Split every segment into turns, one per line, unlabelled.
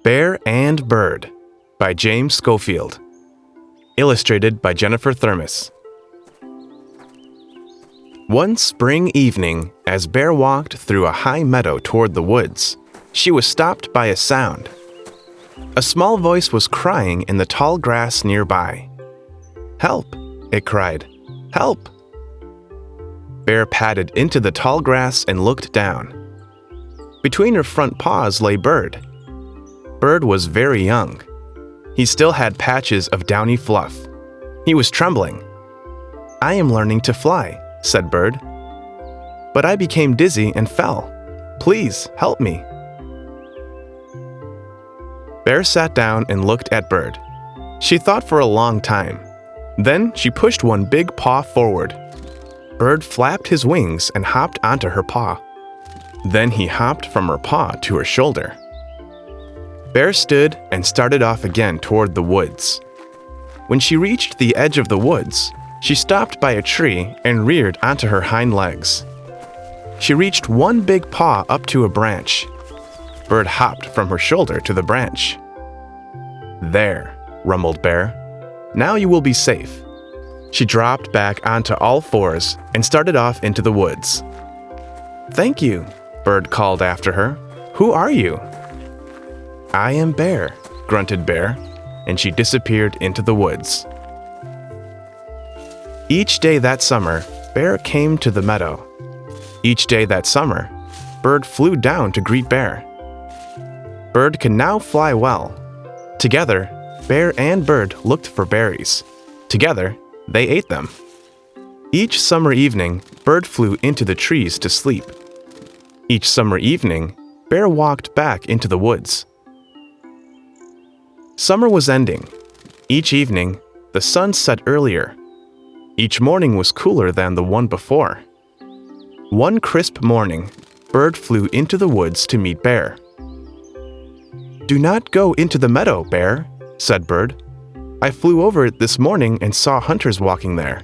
Bear and Bird by James Skofield. Illustrated by Jennifer Thermes. One spring evening, as Bear walked through a high meadow toward the woods, she was stopped by a sound. A small voice was crying in the tall grass nearby. "Help!" it cried. "Help!" Bear padded into the tall grass and looked down. Between her front paws lay Bird. Bird was very young. He still had patches of downy fluff. He was trembling. "I am learning to fly," said Bird. "But I became dizzy and fell. Please help me." Bear sat down and looked at Bird. She thought for a long time. Then she pushed one big paw forward. Bird flapped his wings and hopped onto her paw. Then he hopped from her paw to her shoulder. Bear stood and started off again toward the woods. When she reached the edge of the woods, she stopped by a tree and reared onto her hind legs. She reached one big paw up to a branch. Bird hopped from her shoulder to the branch. "There," rumbled Bear. "Now you will be safe." She dropped back onto all fours and started off into the woods. "Thank you," Bird called after her. "Who are you?" "I am Bear," grunted Bear, and she disappeared into the woods. Each day that summer, Bear came to the meadow. Each day that summer, Bird flew down to greet Bear. Bird could now fly well. Together, Bear and Bird looked for berries. Together, they ate them. Each summer evening, Bird flew into the trees to sleep. Each summer evening, Bear walked back into the woods. Summer was ending. Each evening, the sun set earlier. Each morning was cooler than the one before. One crisp morning, Bird flew into the woods to meet Bear. "Do not go into the meadow, Bear," said Bird. "I flew over it this morning and saw hunters walking there.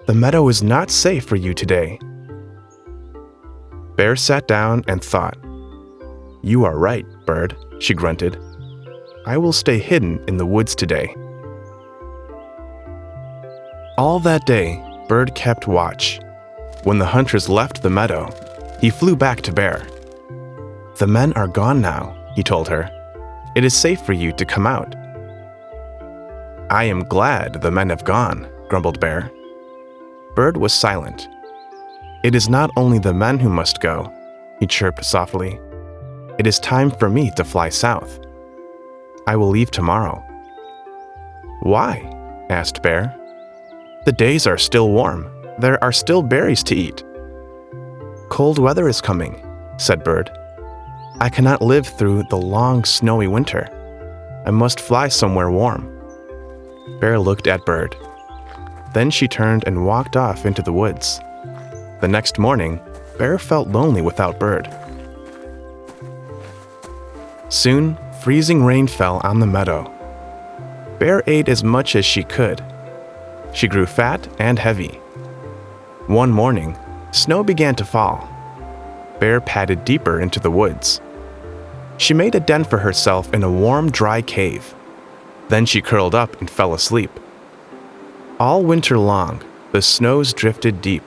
The meadow is not safe for you today." Bear sat down and thought. "You are right, Bird," she grunted. "I will stay hidden in the woods today." All that day, Bird kept watch. When the hunters left the meadow, he flew back to Bear. "The men are gone now," he told her. "It is safe for you to come out." "I am glad the men have gone," grumbled Bear. Bird was silent. "It is not only the men who must go," he chirped softly. "It is time for me to fly south. I will leave tomorrow." "Why?" asked Bear. "The days are still warm. There are still berries to eat." "Cold weather is coming," said Bird. "I cannot live through the long, snowy winter. I must fly somewhere warm." Bear looked at Bird. Then she turned and walked off into the woods. The next morning, Bear felt lonely without Bird. Soon, freezing rain fell on the meadow. Bear ate as much as she could. She grew fat and heavy. One morning, snow began to fall. Bear padded deeper into the woods. She made a den for herself in a warm, dry cave. Then she curled up and fell asleep. All winter long, the snows drifted deep.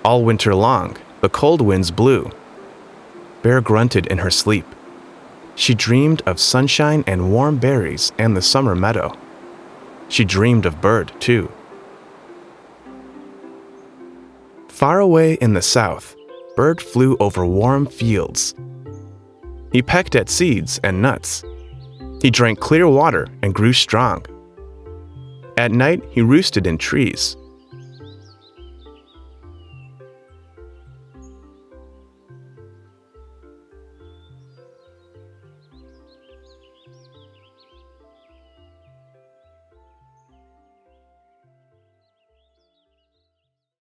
All winter long, the cold winds blew. Bear grunted in her sleep. She dreamed of sunshine and warm berries and the summer meadow. She dreamed of Bird, too. Far away in the south, Bird flew over warm fields. He pecked at seeds and nuts. He drank clear water and grew strong. At night, he roosted in trees.